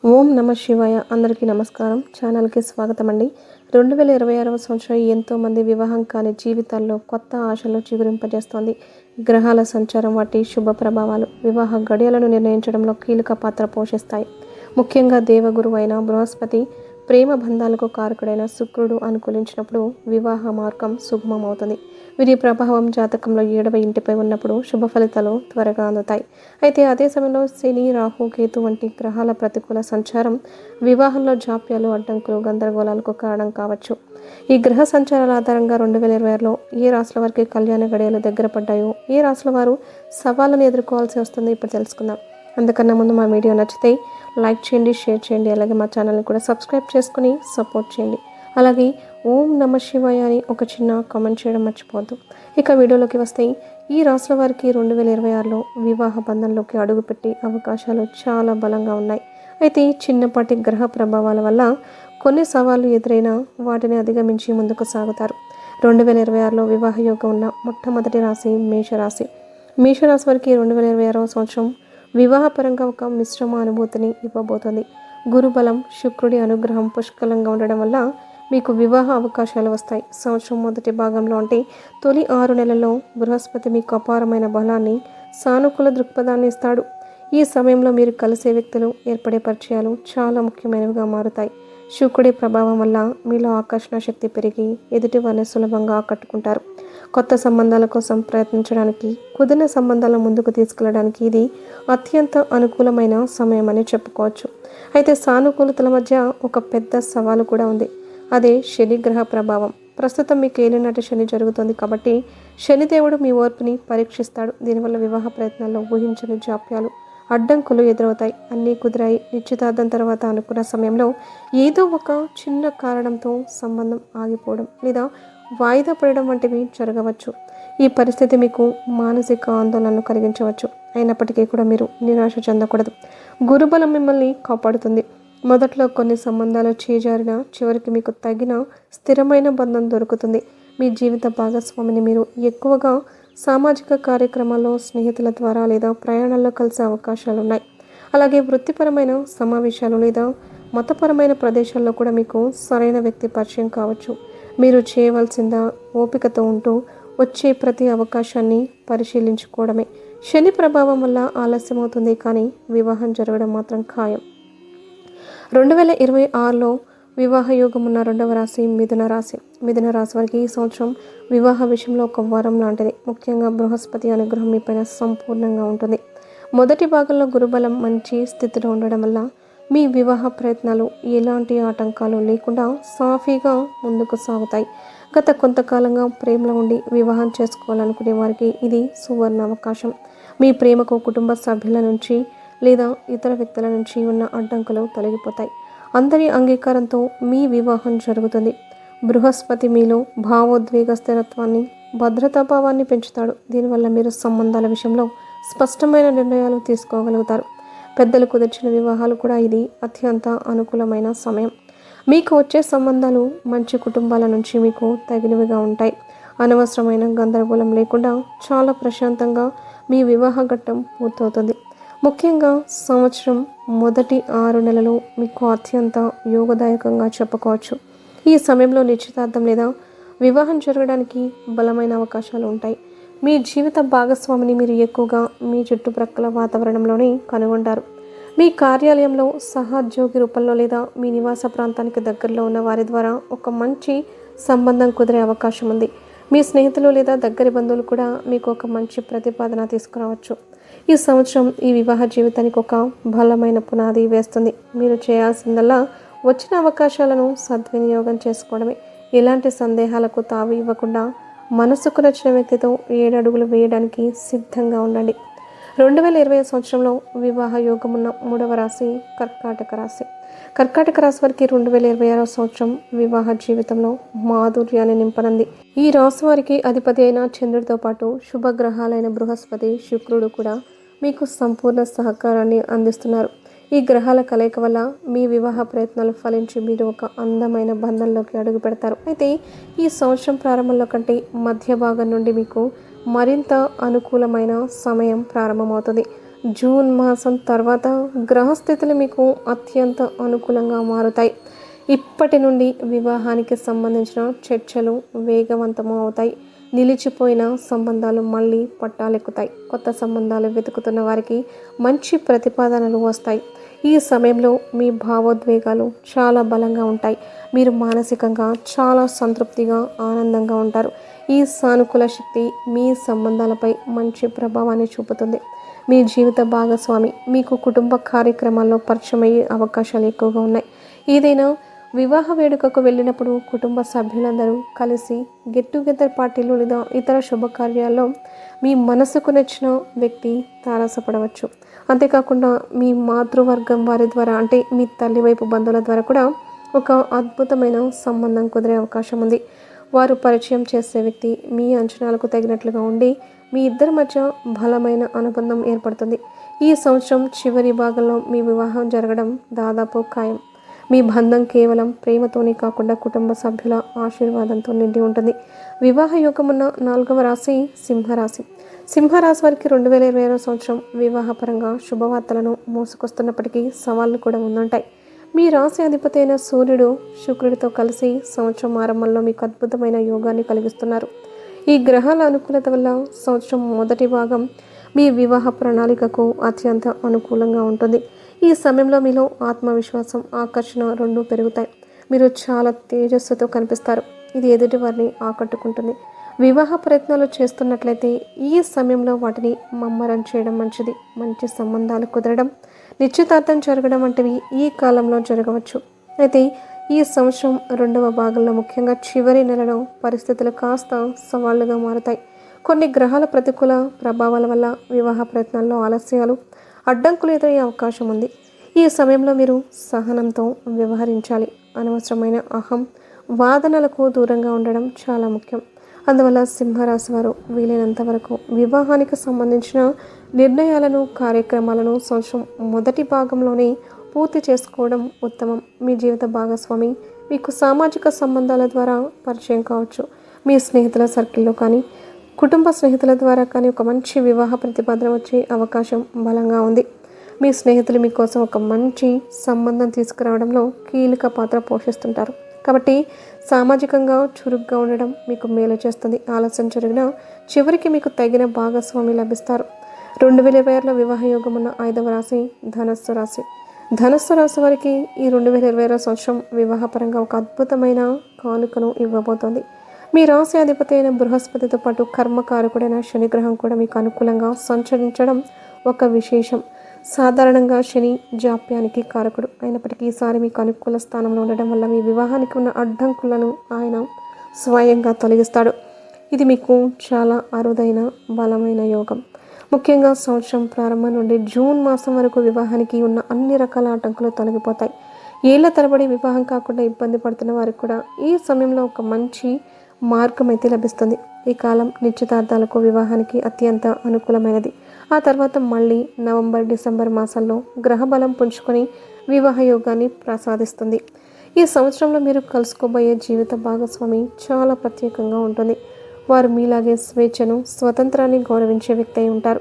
ఓం నమ శివాయ. అందరికీ నమస్కారం. ఛానల్కి స్వాగతం అండి. 2026వ సంవత్సరం ఎంతోమంది వివాహం కాని జీవితాల్లో కొత్త ఆశలు చిగురింపజేస్తోంది. గ్రహాల సంచారం వాటి శుభ ప్రభావాలు వివాహ గడియలను నిర్ణయించడంలో కీలక పాత్ర పోషిస్తాయి. ముఖ్యంగా దేవగురువు అయిన బృహస్పతి, ప్రేమ బంధాలకు కారకుడైన శుక్రుడు అనుకూలించినప్పుడు వివాహ మార్గం సుగమమవుతుంది. వీరి ప్రభావం జాతకంలో 7వ ఇంటిపై ఉన్నప్పుడు శుభ ఫలితాలు త్వరగా అందుతాయి. అయితే అదే సమయంలో శని, రాహు, కేతు వంటి గ్రహాల ప్రతికూల సంచారం వివాహంలో జాప్యాలు, అడ్డంకులు, గందరగోళాలకు కారణం కావచ్చు. ఈ గ్రహ సంచారాల ఆధారంగా 2026లో ఏ రాశుల వారికి కళ్యాణ గడియలు దగ్గర పడ్డాయో, ఏ రాశుల వారు సవాళ్ళను ఎదుర్కోవాల్సి వస్తుందో ఇప్పుడు తెలుసుకుందాం. అందుకన్నా ముందు మా వీడియో నచ్చితే లైక్ చేయండి, షేర్ చేయండి, అలాగే మా ఛానల్ని కూడా సబ్స్క్రైబ్ చేసుకుని సపోర్ట్ చేయండి. అలాగే ఓం నమ శివాయ అని ఒక చిన్న కామెంట్ చేయడం మర్చిపోవద్దు. ఇక వీడియోలోకి వస్తే ఈ రాశుల వారికి 2026లో వివాహ బంధంలోకి అడుగుపెట్టే అవకాశాలు చాలా బలంగా ఉన్నాయి. అయితే చిన్నపాటి గ్రహ ప్రభావాల వల్ల కొన్ని సవాళ్లు ఎదురైనా వాటిని అధిగమించి ముందుకు సాగుతారు. 2026లో వివాహ యోగం ఉన్న మొట్టమొదటి రాశి మేషరాశి. మేషరాశి వారికి 2026వ సంవత్సరం వివాహపరంగా ఒక మిశ్రమ అనుభూతిని ఇవ్వబోతోంది. గురుబలం, శుక్రుడి అనుగ్రహం పుష్కలంగా ఉండడం వల్ల మీకు వివాహ అవకాశాలు వస్తాయి. సంవత్సరం మొదటి భాగంలో అంటే తొలి 6 నెలల్లో బృహస్పతి మీకు అపారమైన బలాన్ని, సానుకూల దృక్పథాన్ని ఇస్తాడు. ఈ సమయంలో మీరు కలిసే వ్యక్తులు, ఏర్పడే పరిచయాలు చాలా ముఖ్యమైనవిగా మారుతాయి. శుక్రుడి ప్రభావం వల్ల మీలో ఆకర్షణ శక్తి పెరిగి ఎదుటి వారిని సులభంగా ఆకట్టుకుంటారు. కొత్త సంబంధాల కోసం ప్రయత్నించడానికి, కుదిరిన సంబంధాలను ముందుకు తీసుకెళ్లడానికి ఇది అత్యంత అనుకూలమైన సమయం అని చెప్పుకోవచ్చు. అయితే సానుకూలతల మధ్య ఒక పెద్ద సవాలు కూడా ఉంది. అదే శని గ్రహ ప్రభావం. ప్రస్తుతం మీకు ఏలినాటి శని జరుగుతుంది కాబట్టి శనిదేవుడు మీ ఓర్పుని పరీక్షిస్తాడు. దీనివల్ల వివాహ ప్రయత్నాల్లో ఊహించని జాప్యాలు, అడ్డంకులు ఎదురవుతాయి. అన్నీ కుదిరాయి, నిశ్చితార్థం తర్వాత అనుకున్న సమయంలో ఏదో ఒక చిన్న కారణంతో సంబంధం ఆగిపోవడం లేదా వాయిదా పడడం వంటివి జరగవచ్చు. ఈ పరిస్థితి మీకు మానసిక ఆందోళనను కలిగించవచ్చు. అయినప్పటికీ కూడా మీరు నిరాశ చెందకూడదు. గురుబలం మిమ్మల్ని కాపాడుతుంది. మొదట్లో కొన్ని సంబంధాలు చేజారిన చివరికి మీకు తగిన స్థిరమైన బంధం దొరుకుతుంది. మీ జీవిత భాగస్వామిని మీరు ఎక్కువగా సామాజిక కార్యక్రమాల్లో, స్నేహితుల ద్వారా లేదా ప్రయాణాల్లో కలిసే అవకాశాలు ఉన్నాయి. అలాగే వృత్తిపరమైన సమావేశాలు లేదా మతపరమైన ప్రదేశాల్లో కూడా మీకు సరైన వ్యక్తి పరిచయం కావచ్చు. మీరు చేయవలసిందా ఓపికతో ఉంటూ వచ్చే ప్రతి అవకాశాన్ని పరిశీలించుకోవడమే. శని ప్రభావం వల్ల ఆలస్యం అవుతుంది, కానీ వివాహం జరగడం మాత్రం ఖాయం. 2026లో వివాహ యోగం ఉన్న 2వ రాశి మిథున రాశి. మిథున రాశి వారికి ఈ సంవత్సరం వివాహ విషయంలో ఒక వరం లాంటిది. ముఖ్యంగా బృహస్పతి అనుగ్రహం మీపైన సంపూర్ణంగా ఉంటుంది. మొదటి భాగంలో గురుబలం మంచి స్థితిలో ఉండడం వల్ల మీ వివాహ ప్రయత్నాలు ఎలాంటి ఆటంకాలు లేకుండా సాఫీగా ముందుకు సాగుతాయి. గత కొంతకాలంగా ప్రేమలో ఉండి వివాహం చేసుకోవాలనుకునే వారికి ఇది సువర్ణ అవకాశం. మీ ప్రేమకు కుటుంబ సభ్యుల నుంచి లేదా ఇతర వ్యక్తుల నుంచి ఉన్న అడ్డంకులు తొలగిపోతాయి. అందరి అంగీకారంతో మీ వివాహం జరుగుతుంది. బృహస్పతి మీలో భావోద్వేగ స్థిరత్వాన్ని, భద్రతాభావాన్ని పెంచుతాడు. దీనివల్ల మీరు సంబంధాల విషయంలో స్పష్టమైన నిర్ణయాలు తీసుకోగలుగుతారు. పెద్దలు కుదిర్చిన వివాహాలు కూడా ఇది అత్యంత అనుకూలమైన సమయం. మీకు వచ్చే సంబంధాలు మంచి కుటుంబాల నుంచి మీకు తగినవిగా ఉంటాయి. అనవసరమైన గందరగోళం లేకుండా చాలా ప్రశాంతంగా మీ వివాహ ఘట్టం పూర్తవుతుంది. ముఖ్యంగా సంవత్సరం మొదటి 6 నెలలు మీకు అత్యంత యోగదాయకంగా చెప్పుకోవచ్చు. ఈ సమయంలో నిశ్చితార్థం లేదా వివాహం జరగడానికి బలమైన అవకాశాలు ఉంటాయి. మీ జీవిత భాగస్వామిని మీరు ఎక్కువగా మీ చుట్టుప్రక్కల వాతావరణంలోనే కనుగొంటారు. మీ కార్యాలయంలో సహోద్యోగి రూపంలో లేదా మీ నివాస ప్రాంతానికి దగ్గరలో ఉన్న వారి ద్వారా ఒక మంచి సంబంధం కుదిరే అవకాశం ఉంది. మీ స్నేహితులు లేదా దగ్గరి బంధువులు కూడా మీకు ఒక మంచి ప్రతిపాదన తీసుకురావచ్చు. ఈ సంవత్సరం ఈ వివాహ జీవితానికి ఒక బలమైన పునాది వేస్తుంది. మీరు చేయాల్సిందల్లా వచ్చిన అవకాశాలను సద్వినియోగం చేసుకోవడమే. ఎలాంటి సందేహాలకు తావు ఇవ్వకుండా మనసుకు నచ్చిన వ్యక్తితో 7 అడుగులు వేయడానికి సిద్ధంగా ఉండండి. 2020 సంవత్సరంలో వివాహ యోగం ఉన్న 3వ రాశి కర్కాటక రాశి. కర్కాటక రాశి వారికి 2026 సంవత్సరం వివాహ జీవితంలో మాధుర్యాన్ని నింపనుంది. ఈ రాశి వారికి అధిపతి అయిన చంద్రుడితో పాటు శుభగ్రహాలైన బృహస్పతి, శుక్రుడు కూడా మీకు సంపూర్ణ సహకారాన్ని అందిస్తున్నారు. ఈ గ్రహాల కలయిక వల్ల మీ వివాహ ప్రయత్నాలు ఫలించి మీరు ఒక అందమైన బంధంలోకి అడుగు పెడతారు. అయితే ఈ సంవత్సరం ప్రారంభంలో కంటే మధ్య భాగం నుండి మీకు మరింత అనుకూలమైన సమయం ప్రారంభమవుతుంది. జూన్ మాసం తర్వాత గ్రహస్థితులు మీకు అత్యంత అనుకూలంగా మారుతాయి. ఇప్పటి నుండి వివాహానికి సంబంధించిన చర్చలు వేగవంతము అవుతాయి. నిలిచిపోయిన సంబంధాలు మళ్ళీ పట్టాలెక్కుతాయి. కొత్త సంబంధాలు వెతుకుతున్న వారికి మంచి ప్రతిపాదనలు వస్తాయి. ఈ సమయంలో మీ భావోద్వేగాలు చాలా బలంగా ఉంటాయి. మీరు మానసికంగా చాలా సంతృప్తిగా ఆనందంగా ఉంటారు. ఈ సానుకూల శక్తి మీ సంబంధాలపై మంచి ప్రభావాన్ని చూపుతుంది. మీ జీవిత భాగస్వామి మీకు కుటుంబ కార్యక్రమాల్లో పరిచయం అయ్యే అవకాశాలు ఎక్కువగా ఉన్నాయి. ఏదైనా వివాహ వేడుకకు వెళ్ళినప్పుడు కుటుంబ సభ్యులందరూ కలిసి గెట్ టుగెదర్ పార్టీలు లేదా ఇతర శుభకార్యాల్లో మీ మనసుకు నచ్చిన వ్యక్తి తారసపడవచ్చు. అంతేకాకుండా మీ మాతృవర్గం వారి ద్వారా, అంటే మీ తల్లి వైపు బంధువుల ద్వారా కూడా ఒక అద్భుతమైన సంబంధం కుదిరే అవకాశం ఉంది. వారు పరిచయం చేసే వ్యక్తి మీ అంచనాలకు తగినట్లుగా ఉండి మీ ఇద్దరి మధ్య బలమైన అనుబంధం ఏర్పడుతుంది. ఈ సంవత్సరం చివరి భాగంలో మీ వివాహం జరగడం దాదాపు ఖాయం. మీ బంధం కేవలం ప్రేమతోనే కాకుండా కుటుంబ సభ్యుల ఆశీర్వాదంతో నిండి ఉంటుంది. వివాహ యోగమున్న 4వ రాశి సింహరాశి. సింహరాశి వారికి 2026 సంవత్సరం వివాహపరంగా శుభవార్తలను మోసుకొస్తున్నప్పటికీ సవాళ్లు కూడా ఉండుంటాయి. మీ రాశి అధిపతి అయిన సూర్యుడు శుక్రుడితో కలిసి సంవత్సరం ఆరంభంలో మీకు అద్భుతమైన యోగాన్ని కలిగిస్తున్నారు. ఈ గ్రహాల అనుకూలత వల్ల సంవత్సరం మొదటి భాగం మీ వివాహ ప్రణాళికకు అత్యంత అనుకూలంగా ఉంటుంది. ఈ సమయంలో మీలో ఆత్మవిశ్వాసం, ఆకర్షణ రెండూ పెరుగుతాయి. మీరు చాలా తేజస్సుతో కనిపిస్తారు. ఇది ఎదుటి వారిని ఆకట్టుకుంటుంది. వివాహ ప్రయత్నాలు చేస్తున్నట్లయితే ఈ సమయంలో వాటిని మమ్మరం చేయడం మంచిది. మంచి సంబంధాలు కుదరడం, నిశ్చితార్థం జరగడం వంటివి ఈ కాలంలో జరగవచ్చు. అయితే ఈ సంవత్సరం 2వ భాగంలో ముఖ్యంగా చివరి నెలలో పరిస్థితులు కాస్త సవాళ్లుగా మారుతాయి. కొన్ని గ్రహాల ప్రతికూల ప్రభావాల వల్ల వివాహ ప్రయత్నాల్లో ఆలస్యాలు, అడ్డంకులు ఎదురయ్యే అవకాశం ఉంది. ఈ సమయంలో మీరు సహనంతో వ్యవహరించాలి. అనవసరమైన అహం, వాదనలకు దూరంగా ఉండడం చాలా ముఖ్యం. అందువల్ల సింహరాశి వారు వీలైనంత వరకు వివాహానికి సంబంధించిన నిర్ణయాలను, కార్యక్రమాలను సంవత్సరం మొదటి భాగంలోనే పూర్తి చేసుకోవడం ఉత్తమం. మీ జీవిత భాగస్వామి మీకు సామాజిక సంబంధాల ద్వారా పరిచయం కావచ్చు. మీ స్నేహితుల సర్కిల్లో కానీ, కుటుంబ స్నేహితుల ద్వారా కానీ ఒక మంచి వివాహ ప్రతిపాదన వచ్చే అవకాశం బలంగా ఉంది. మీ స్నేహితులు మీకోసం ఒక మంచి సంబంధం తీసుకురావడంలో కీలక పాత్ర పోషిస్తుంటారు. కాబట్టి సామాజికంగా చురుగ్గా ఉండడం మీకు మేలు చేస్తుంది. ఆలస్యం జరిగినా చివరికి మీకు తగిన భాగస్వామి లభిస్తారు. 2026లో వివాహ యోగం ఉన్న 5వ రాశి ధనస్సు రాశి. ధనస్సు రాశి వారికి ఈ 2026 సంవత్సరం వివాహపరంగా ఒక అద్భుతమైన కానుకను ఇవ్వబోతోంది. మీ రాశి అధిపతి అయిన బృహస్పతితో పాటు కర్మకారకుడైన శనిగ్రహం కూడా మీకు అనుకూలంగా సంచరించడం ఒక విశేషం. సాధారణంగా శని జాప్యానికి కారకుడు అయినప్పటికీ ఈసారి మీకు అనుకూల స్థానంలో ఉండడం వల్ల మీ వివాహానికి ఉన్న అడ్డంకులను ఆయన స్వయంగా తొలగిస్తాడు. ఇది మీకు చాలా అరుదైన బలమైన యోగం. ముఖ్యంగా సంవత్సరం ప్రారంభం నుండి జూన్ మాసం వరకు వివాహానికి ఉన్న అన్ని రకాల ఆటంకులు తొలగిపోతాయి. ఏళ్ల తరబడి వివాహం కాకుండా ఇబ్బంది పడుతున్న వారికి కూడా ఈ సమయంలో ఒక మంచి మార్గం అయితే లభిస్తుంది. ఈ కాలం నిశ్చితార్థాలకు, వివాహానికి అత్యంత అనుకూలమైనది. ఆ తర్వాత మళ్ళీ నవంబర్, డిసెంబర్ మాసాల్లో గ్రహబలం పుంజుకొని వివాహ యోగాన్ని ప్రసాదిస్తుంది. ఈ సంవత్సరంలో మీరు కలుసుకోబోయే జీవిత భాగస్వామి చాలా ప్రత్యేకంగా ఉంటుంది. వారు మీలాగే స్వేచ్ఛను, స్వతంత్రాన్ని గౌరవించే వ్యక్తి అయి ఉంటారు.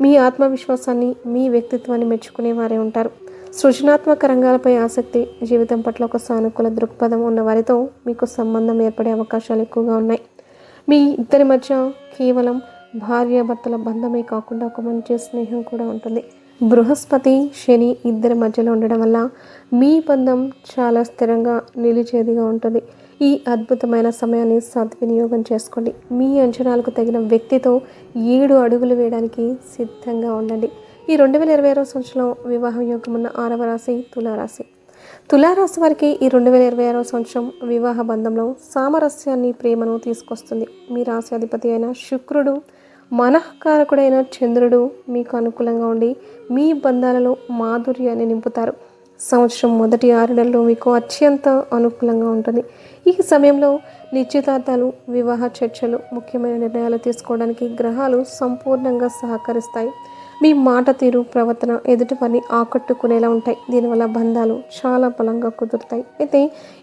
మీ ఆత్మవిశ్వాసాన్ని, మీ వ్యక్తిత్వాన్ని మెచ్చుకునే వారే ఉంటారు. సృజనాత్మక రంగాలపై ఆసక్తి, జీవితం పట్ల ఒక సానుకూల దృక్పథం ఉన్న వారితో మీకు సంబంధం ఏర్పడే అవకాశాలు ఎక్కువగా ఉన్నాయి. మీ ఇద్దరి మధ్య కేవలం భార్యాభర్తల బంధమే కాకుండా ఒక మంచి స్నేహం కూడా ఉంటుంది. బృహస్పతి, శని ఇద్దరి మధ్యలో ఉండడం వల్ల మీ బంధం చాలా స్థిరంగా నిలిచేదిగా ఉంటుంది. ఈ అద్భుతమైన సమయాన్ని సద్వినియోగం చేసుకోండి. మీ అంచనాలకు తగిన వ్యక్తితో 7 అడుగులు వేయడానికి సిద్ధంగా ఉండండి. ఈ 2026 సంవత్సరంలో వివాహ యోగం ఉన్న 6వ రాశి తులారాశి. తులారాశి వారికి ఈ 2026 సంవత్సరం వివాహ బంధంలో సామరస్యాన్ని, ప్రేమను తీసుకొస్తుంది. మీ రాశి అధిపతి అయిన శుక్రుడు, మనఃకారకుడైన చంద్రుడు మీకు అనుకూలంగా ఉండి మీ బంధాలలో మాధుర్యాన్ని నింపుతారు. సంవత్సరం మొదటి 6 నెలలు మీకు అత్యంత అనుకూలంగా ఉంటుంది. ఈ సమయంలో నిశ్చితార్థాలు, వివాహ చర్చలు, ముఖ్యమైన నిర్ణయాలు తీసుకోవడానికి గ్రహాలు సంపూర్ణంగా సహకరిస్తాయి. మీ మాట తీరు, ప్రవర్తన ఎదుటి వారిని ఆకట్టుకునేలా ఉంటాయి. దీనివల్ల బంధాలు చాలా బలంగా కుదురుతాయి. అయితే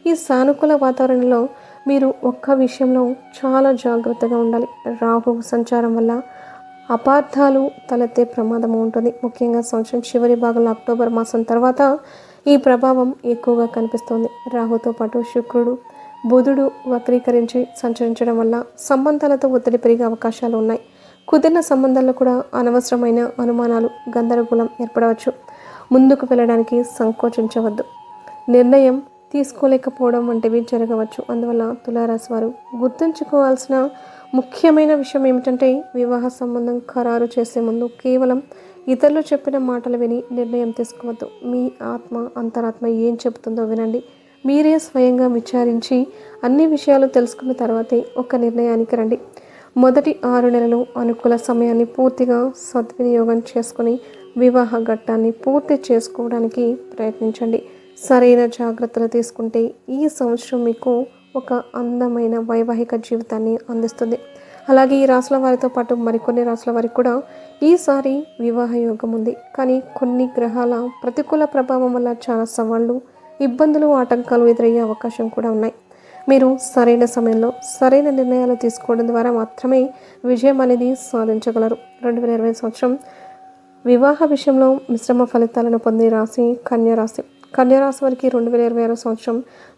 ఈ సానుకూల వాతావరణంలో మీరు ఒక్క విషయంలో చాలా జాగ్రత్తగా ఉండాలి. రాహువు సంచారం వల్ల అపార్థాలు తలెత్తే ప్రమాదం ఉంటుంది. ముఖ్యంగా సంవత్సరం చివరి భాగంలో అక్టోబర్ మాసం తర్వాత ఈ ప్రభావం ఎక్కువగా కనిపిస్తోంది. రాహుతో పాటు శుక్రుడు, బుధుడు వక్రీకరించి సంచరించడం వల్ల సంబంధాలతో ఒత్తిడి పెరిగే అవకాశాలు ఉన్నాయి. కుదిరిన సంబంధాల్లో కూడా అనవసరమైన అనుమానాలు, గందరగోళం ఏర్పడవచ్చు. ముందుకు వెళ్ళడానికి సంకోచించవద్దు. నిర్ణయం తీసుకోలేకపోవడం వంటివి జరగవచ్చు. అందువల్ల తులారాశి వారు గుర్తుంచుకోవాల్సిన ముఖ్యమైన విషయం ఏమిటంటే, వివాహ సంబంధం ఖరారు చేసే ముందు కేవలం ఇతరులు చెప్పిన మాటలు విని నిర్ణయం తీసుకోవద్దు. మీ అంతరాత్మ ఏం చెబుతుందో వినండి. మీరే స్వయంగా విచారించి అన్ని విషయాలు తెలుసుకున్న తర్వాతే ఒక నిర్ణయానికి రండి. మొదటి 6 నెలలు అనుకూల సమయాన్ని పూర్తిగా సద్వినియోగం చేసుకుని వివాహ ఘట్టాన్ని పూర్తి చేసుకోవడానికి ప్రయత్నించండి. సరైన జాగ్రత్తలు తీసుకుంటే ఈ సంవత్సరం మీకు ఒక అందమైన వైవాహిక జీవితాన్ని అందిస్తుంది. అలాగే ఈ రాశుల వారితో పాటు మరికొన్ని రాశుల వారికి కూడా ఈసారి వివాహ యోగం ఉంది. కానీ కొన్ని గ్రహాల ప్రతికూల ప్రభావం వల్ల చాలా సవాళ్ళు, ఇబ్బందులు, ఆటంకాలు ఎదురయ్యే అవకాశం కూడా ఉన్నాయి. మీరు సరైన సమయంలో సరైన నిర్ణయాలు తీసుకోవడం ద్వారా మాత్రమే విజయం అనేది సాధించగలరు. 2020 సంవత్సరం వివాహ విషయంలో మిశ్రమ ఫలితాలను పొందే రాశి కన్యరాశి. కన్యరాశి వారికి 2026 సంవత్సరం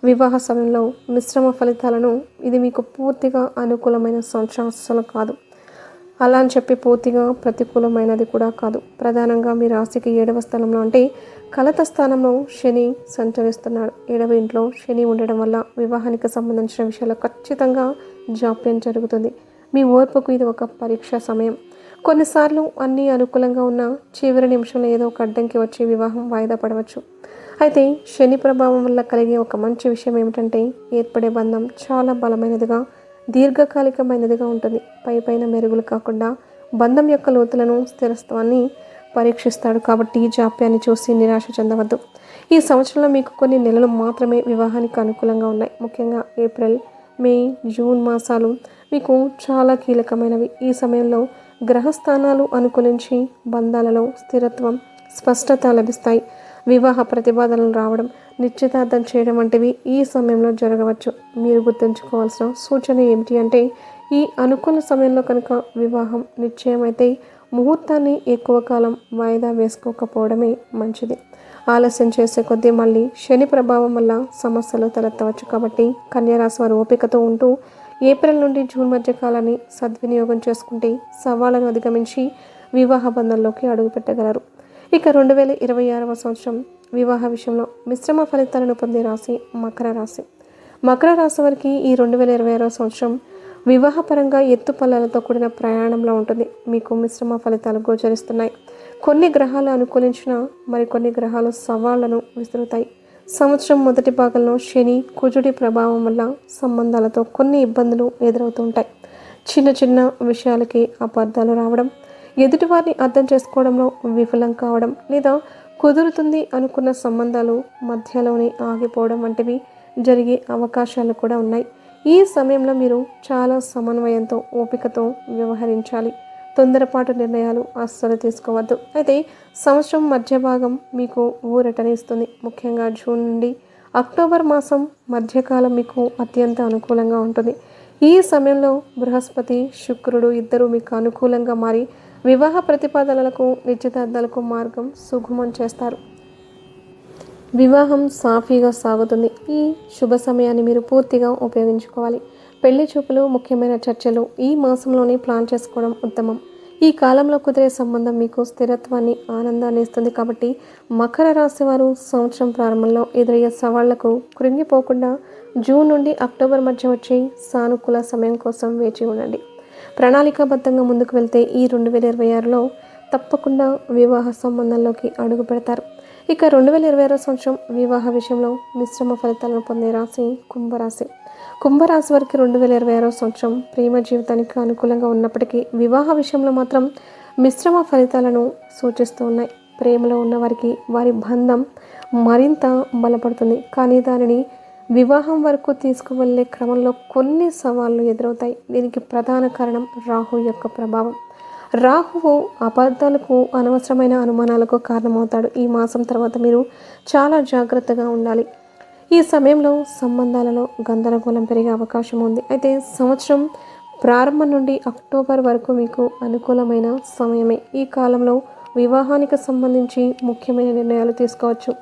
వివాహ సమయంలో మిశ్రమ ఫలితాలను, ఇది మీకు పూర్తిగా అనుకూలమైన సంవత్సరం అస్సలు కాదు. అలా అని చెప్పి పూర్తిగా ప్రతికూలమైనది కూడా కాదు. ప్రధానంగా మీ రాశికి 7వ స్థలంలో అంటే కలత స్థానంలో శని సంచరిస్తున్నాడు. 7వ ఇంట్లో శని ఉండడం వల్ల వివాహానికి సంబంధించిన విషయాల్లో ఖచ్చితంగా జాప్యం జరుగుతుంది. మీ ఓర్పుకు ఇది ఒక పరీక్ష సమయం. కొన్నిసార్లు అన్నీ అనుకూలంగా ఉన్న చివరి నిమిషంలో ఏదో ఒక అడ్డంకి వచ్చి వివాహం వాయిదా పడవచ్చు. అయితే శని ప్రభావం వల్ల కలిగే ఒక మంచి విషయం ఏమిటంటే, ఏర్పడే బంధం చాలా బలమైనదిగా, దీర్ఘకాలికమైనదిగా ఉంటుంది. పైపైన మెరుగులు కాకుండా బంధం యొక్క లోతులను, స్థిరత్వాన్ని పరీక్షిస్తాడు. కాబట్టి ఈ జాప్యాన్ని చూసి నిరాశ చెందవద్దు. ఈ సంవత్సరంలో మీకు కొన్ని నెలలు మాత్రమే వివాహానికి అనుకూలంగా ఉన్నాయి. ముఖ్యంగా ఏప్రిల్, మే, జూన్ మాసాలు మీకు చాలా కీలకమైనవి. ఈ సమయంలో గ్రహస్థానాలు అనుకూలించి బంధాలలో స్థిరత్వం, స్పష్టత లభిస్తాయి. వివాహ ప్రతిపాదనలు రావడం, నిశ్చితార్థం చేయడం వంటివి ఈ సమయంలో జరగవచ్చు. మీరు గుర్తుంచుకోవాల్సిన సూచన ఏమిటి అంటే, ఈ అనుకూల సమయంలో కనుక వివాహం నిశ్చయమైతే ముహూర్తాన్ని ఎక్కువ కాలం వాయిదా వేసుకోకపోవడమే మంచిది. ఆలస్యం చేసే కొద్దీ మళ్ళీ శని ప్రభావం వల్ల సమస్యలు తలెత్తవచ్చు. కాబట్టి కన్యరాశి వారు ఓపికతో ఉంటూ ఏప్రిల్ నుండి జూన్ మధ్య కాలాన్ని సద్వినియోగం చేసుకుంటే సవాళ్లను అధిగమించి వివాహ బంధంలోకి అడుగుపెట్టగలరు. ఇక 2026 సంవత్సరం వివాహ విషయంలో మిశ్రమ ఫలితాలను పొందే రాశి మకర రాశి. మకర రాశి వారికి ఈ 2026 సంవత్సరం వివాహపరంగా ఎత్తుపల్లాలతో కూడిన ప్రయాణంలో ఉంటుంది. మీకు మిశ్రమ ఫలితాలు గోచరిస్తున్నాయి. కొన్ని గ్రహాలు అనుకూలించిన మరికొన్ని గ్రహాలు సవాళ్లను విసురుతాయి. సంవత్సరం మొదటి భాగంలో శని, కుజుడి ప్రభావం వల్ల సంబంధాలతో కొన్ని ఇబ్బందులు ఎదురవుతుంటాయి. చిన్న చిన్న విషయాలకి అపార్థాలు రావడం, ఎదుటివారిని అర్థం చేసుకోవడంలో విఫలం కావడం, లేదా కుదురుతుంది అనుకున్న సంబంధాలు మధ్యలోనే ఆగిపోవడం వంటివి జరిగే అవకాశాలు కూడా ఉన్నాయి. ఈ సమయంలో మీరు చాలా సమన్వయంతో, ఓపికతో వ్యవహరించాలి. తొందరపాటు నిర్ణయాలు అస్సలు తీసుకోవద్దు. అయితే సంవత్సరం మధ్య భాగం మీకు ఊరటనిస్తుంది. ముఖ్యంగా జూన్ నుండి అక్టోబర్ మాసం మధ్యకాలం మీకు అత్యంత అనుకూలంగా ఉంటుంది. ఈ సమయంలో బృహస్పతి, శుక్రుడు ఇద్దరు మీకు అనుకూలంగా మారి వివాహ ప్రతిపాదనలకు, నిశ్చితార్థాలకు మార్గం సుగమం చేస్తారు. వివాహం సాఫీగా సాగుతుంది. ఈ శుభ సమయాన్ని మీరు పూర్తిగా ఉపయోగించుకోవాలి. పెళ్లి చూపులు, ముఖ్యమైన చర్చలు ఈ మాసంలోనే ప్లాన్ చేసుకోవడం ఉత్తమం. ఈ కాలంలో కుదిరే సంబంధం మీకు స్థిరత్వాన్ని, ఆనందాన్ని ఇస్తుంది. కాబట్టి మకర రాశి వారు సంవత్సరం ప్రారంభంలో ఎదురయ్యే సవాళ్లకు కృంగిపోకుండా జూన్ నుండి అక్టోబర్ మధ్య వచ్చే సానుకూల సమయం కోసం వేచి ఉండండి. ప్రణాళికాబద్ధంగా ముందుకు వెళ్తే ఈ 2026లో తప్పకుండా వివాహ సంబంధంలోకి అడుగు పెడతారు. ఇక 2026 సంవత్సరం వివాహ విషయంలో మిశ్రమ ఫలితాలను పొందే రాశి కుంభరాశి. కుంభరాశి వారికి 2026 సంవత్సరం ప్రేమ జీవితానికి అనుకూలంగా ఉన్నప్పటికీ వివాహ విషయంలో మాత్రం మిశ్రమ ఫలితాలను సూచిస్తూ ఉన్నాయి. ప్రేమలో ఉన్న వారికి వారి బంధం మరింత బలపడుతుంది. కానీ దానిని వివాహం వరకు తీసుకువెళ్ళే క్రమంలో కొన్ని సవాళ్లు ఎదురవుతాయి. దీనికి ప్రధాన కారణం రాహు యొక్క ప్రభావం. రాహువు అబద్ధాలకు, అనవసరమైన అనుమానాలకు కారణమవుతాడు. ఈ మాసం తర్వాత మీరు చాలా జాగ్రత్తగా ఉండాలి. ఈ సమయంలో సంబంధాలలో గందరగోళం పెరిగే అవకాశం ఉంది. అయితే సంవత్సరం ప్రారంభం నుండి అక్టోబర్ వరకు మీకు అనుకూలమైన సమయమే. ఈ కాలంలో వివాహానికి సంబంధించి ముఖ్యమైన నిర్ణయాలు తీసుకోవచ్చు,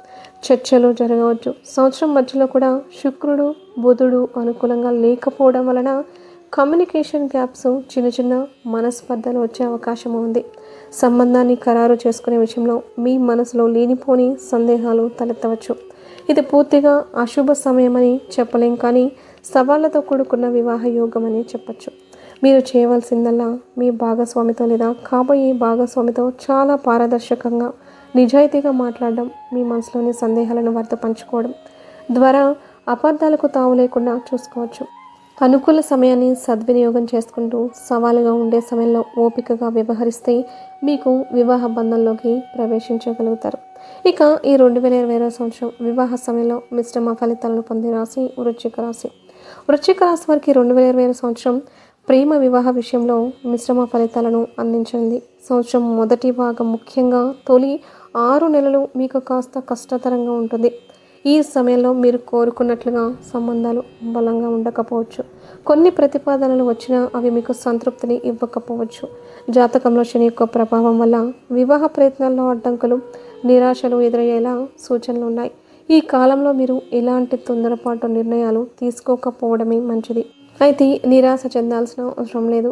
చర్చలు జరగవచ్చు. సంవత్సరం మధ్యలో కూడా శుక్రుడు బుధుడు అనుకూలంగా లేకపోవడం వలన కమ్యూనికేషన్ గ్యాప్స్, చిన్న చిన్న మనస్పర్ధలు వచ్చే అవకాశం ఉంది. సంబంధాన్ని ఖరారు చేసుకునే విషయంలో మీ మనసులో లేనిపోని సందేహాలు తలెత్తవచ్చు. ఇది పూర్తిగా అశుభ సమయమని చెప్పలేం, కానీ సవాళ్లతో కూడుకున్న వివాహ యోగం అని చెప్పచ్చు. మీరు చేయవలసిందల్లా మీ భాగస్వామితో లేదా కాబోయే భాగస్వామితో చాలా పారదర్శకంగా నిజాయితీగా మాట్లాడడం, మీ మనసులోని సందేహాలను వారితో పంచుకోవడం ద్వారా అబద్ధాలకు తావు లేకుండా చూసుకోవచ్చు. అనుకూల సమయాన్ని సద్వినియోగం చేసుకుంటూ సవాలుగా ఉండే సమయంలో ఓపికగా వ్యవహరిస్తే మీకు వివాహ బంధంలోకి ప్రవేశించగలుగుతారు. ఇక ఈ 2022 సంవత్సరం వివాహ సమయంలో మిశ్రమ ఫలితాలను పొందే రాశి వృశ్చిక రాశి. వృశ్చిక రాశి వారికి 2022 సంవత్సరం ప్రేమ వివాహ విషయంలో మిశ్రమ ఫలితాలను అందించింది. సంవత్సరం మొదటి భాగం, ముఖ్యంగా తొలి 6 నెలలు మీకు కాస్త కష్టతరంగా ఉంటుంది. ఈ సమయంలో మీరు కోరుకున్నట్లుగా సంబంధాలు బలంగా ఉండకపోవచ్చు. కొన్ని ప్రతిపాదనలు వచ్చినా అవి మీకు సంతృప్తిని ఇవ్వకపోవచ్చు. జాతకంలో శని యొక్క ప్రభావం వల్ల వివాహ ప్రయత్నాల్లో అడ్డంకులు, నిరాశలు ఎదురయ్యేలా సూచనలు ఉన్నాయి. ఈ కాలంలో మీరు ఎలాంటి తొందరపాటు నిర్ణయాలు తీసుకోకపోవడమే మంచిది. అయితే నిరాశ చెందాల్సిన అవసరం లేదు,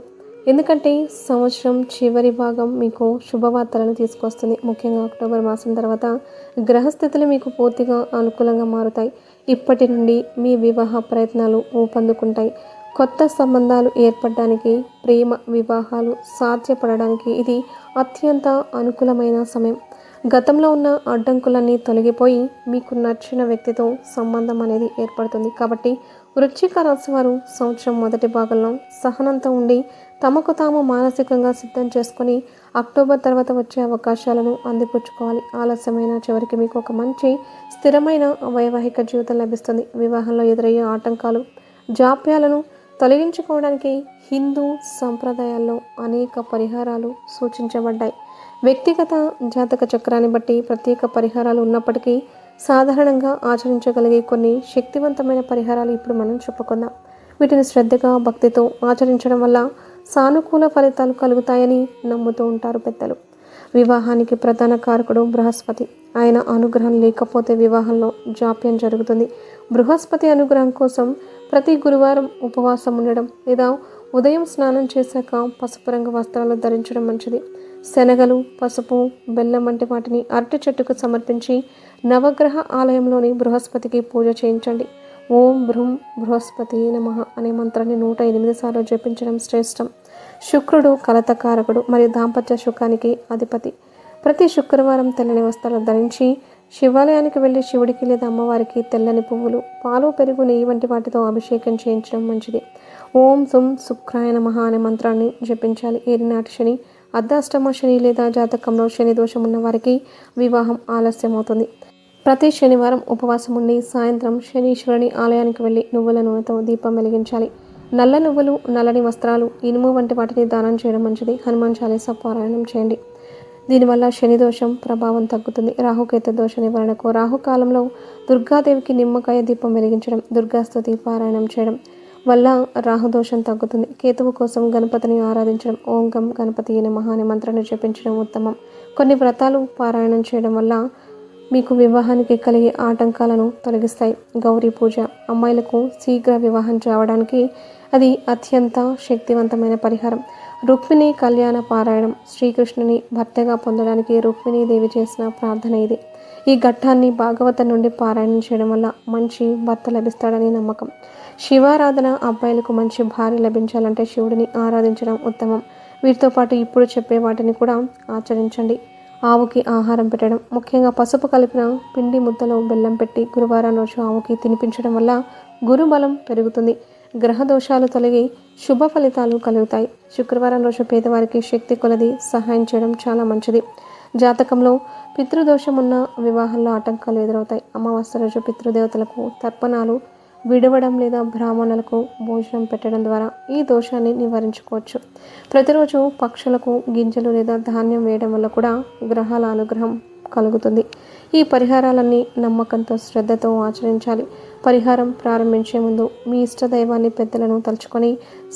ఎందుకంటే సంవత్సరం చివరి భాగం మీకు శుభవార్తలను తీసుకొస్తుంది. ముఖ్యంగా అక్టోబర్ మాసం తర్వాత గ్రహస్థితులు మీకు పూర్తిగా అనుకూలంగా మారుతాయి. ఇప్పటి నుండి మీ వివాహ ప్రయత్నాలు ఊపందుకుంటాయి. కొత్త సంబంధాలు ఏర్పడడానికి, ప్రేమ వివాహాలు సాధ్యపడడానికి ఇది అత్యంత అనుకూలమైన సమయం. గతంలో ఉన్న అడ్డంకులన్నీ తొలగిపోయి మీకు నచ్చిన వ్యక్తితో సంబంధం అనేది ఏర్పడుతుంది. కాబట్టి వృశ్చిక రాశి వారు సంవత్సరం మొదటి భాగంలో సహనంతో ఉండి తమకు తాము మానసికంగా సిద్ధం చేసుకొని అక్టోబర్ తర్వాత వచ్చే అవకాశాలను అందిపుచ్చుకోవాలి. ఆలస్యమైన చివరికి మీకు ఒక మంచి స్థిరమైన వైవాహిక జీవితం లభిస్తుంది. వివాహంలో ఎదురయ్యే ఆటంకాలు, జాప్యాలను తొలగించుకోవడానికి హిందూ సంప్రదాయాల్లో అనేక పరిహారాలు సూచించబడ్డాయి. వ్యక్తిగత జాతక చక్రాన్ని బట్టి ప్రత్యేక పరిహారాలు ఉన్నప్పటికీ సాధారణంగా ఆచరించగలిగే కొన్ని శక్తివంతమైన పరిహారాలు ఇప్పుడు మనం చెప్పుకుందాం. వీటిని శ్రద్ధగా, భక్తితో ఆచరించడం వల్ల సానుకూల ఫలితాలు కలుగుతాయని నమ్ముతూ ఉంటారు పెద్దలు. వివాహానికి ప్రధాన కారకుడు బృహస్పతి. ఆయన అనుగ్రహం లేకపోతే వివాహంలో జాప్యం జరుగుతుంది. బృహస్పతి అనుగ్రహం కోసం ప్రతి గురువారం ఉపవాసం ఉండడం లేదా ఉదయం స్నానం చేశాక పసుపు రంగు వస్త్రాలు ధరించడం మంచిది. శనగలు, పసుపు, బెల్లం వంటి వాటిని అరటి చెట్టుకు సమర్పించి నవగ్రహ ఆలయంలోని బృహస్పతికి పూజ చేయించండి. ఓం బృహం బృహస్పతి నమః అనే మంత్రాన్ని 108 సార్లు జపించడం శ్రేష్టం. శుక్రుడు కలతకారకుడు మరియు దాంపత్య సుఖానికి అధిపతి. ప్రతి శుక్రవారం తెల్లని వస్త్రాలు ధరించి శివాలయానికి వెళ్ళి శివుడికి లేదా అమ్మవారికి తెల్లని పువ్వులు, పాలు, పెరుగు, నెయ్యి వంటి వాటితో అభిషేకం చేయించడం మంచిది. ఓం సుం శుక్రాయ నమః అనే మంత్రాన్ని జపించాలి. ఏలినాటి శని, అర్ధాష్టమ శని లేదా జాతకంలో శని దోషం ఉన్న వారికి వివాహం ఆలస్యం అవుతుంది. ప్రతి శనివారం ఉపవాసం ఉండి సాయంత్రం శనీశ్వరుని ఆలయానికి వెళ్ళి నువ్వుల నూనెతో దీపం వెలిగించాలి. నల్ల నువ్వులు, నల్లని వస్త్రాలు, ఇనుము వంటి వాటిని దానం చేయడం మంచిది. హనుమాన్ చాలీసా పారాయణం చేయండి. దీనివల్ల శని దోషం ప్రభావం తగ్గుతుంది. రాహుకేతు దోష నివారణకు రాహుకాలంలో దుర్గాదేవికి నిమ్మకాయ దీపం వెలిగించడం, దుర్గాస్తుతి పారాయణం చేయడం వల్ల రాహుదోషం తగ్గుతుంది. కేతువు కోసం గణపతిని ఆరాధించడం, ఓం గం గణపతి నమః అనే మంత్రాన్ని జపించడం ఉత్తమం. కొన్ని వ్రతాలు పారాయణం చేయడం వల్ల మీకు వివాహానికి కలిగే ఆటంకాలను తొలగిస్తాయి. గౌరీ పూజ. అమ్మాయిలకు శీఘ్ర వివాహం చేయడానికి అది అత్యంత శక్తివంతమైన పరిహారం. రుక్మిణి కళ్యాణ పారాయణం. శ్రీకృష్ణుని భర్తగా పొందడానికి రుక్మిణీదేవి చేసిన ప్రార్థన ఇది. ఈ ఘట్టాన్ని భాగవతం నుండి పారాయణం చేయడం వల్ల మంచి భర్త లభిస్తాడని నమ్మకం. శివారాధన. అబ్బాయిలకు మంచి భార్య లభించాలంటే శివుడిని ఆరాధించడం ఉత్తమం. వీటితో పాటు ఇప్పుడు చెప్పే వాటిని కూడా ఆచరించండి. ఆవుకి ఆహారం పెట్టడం, ముఖ్యంగా పసుపు కలిపిన పిండి ముద్దలో బెల్లం పెట్టి గురువారం రోజు ఆవుకి తినిపించడం వల్ల గురుబలం పెరుగుతుంది. గ్రహ దోషాలు తొలగి శుభ ఫలితాలు కలుగుతాయి. శుక్రవారం రోజు పేదవారికి శక్తి కొలది సహాయం చేయడం చాలా మంచిది. జాతకంలో పితృదోషం ఉన్న వివాహంలో ఆటంకాలు ఎదురవుతాయి. అమావాస్య రోజు పితృదేవతలకు తర్పణాలు విడవడం లేదా బ్రాహ్మణులకు భోజనం పెట్టడం ద్వారా ఈ దోషాన్ని నివారించుకోవచ్చు. ప్రతిరోజు పక్షులకు గింజలు లేదా ధాన్యం వేయడం వల్ల కూడా గ్రహాల అనుగ్రహం కలుగుతుంది. ఈ పరిహారాలన్నీ నమ్మకంతో శ్రద్ధతో ఆచరించాలి. పరిహారం ప్రారంభించే ముందు మీ ఇష్ట దైవాన్ని పెద్దలను తలుచుకొని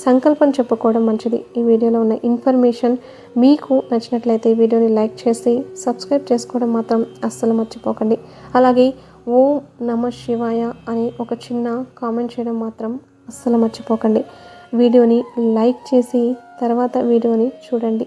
సంకల్పం చెప్పుకోవడం మంచిది. ఈ వీడియోలో ఉన్న ఇన్ఫర్మేషన్ మీకు నచ్చినట్లయితే ఈ వీడియోని లైక్ చేసి సబ్స్క్రైబ్ చేసుకోవడం మాత్రం అస్సలు మర్చిపోకండి. అలాగే ఓం నమ శివాయ అని ఒక చిన్న కామెంట్ చేయడం మాత్రం అస్సలు మర్చిపోకండి. వీడియోని లైక్ చేసి తర్వాత వీడియోని చూడండి.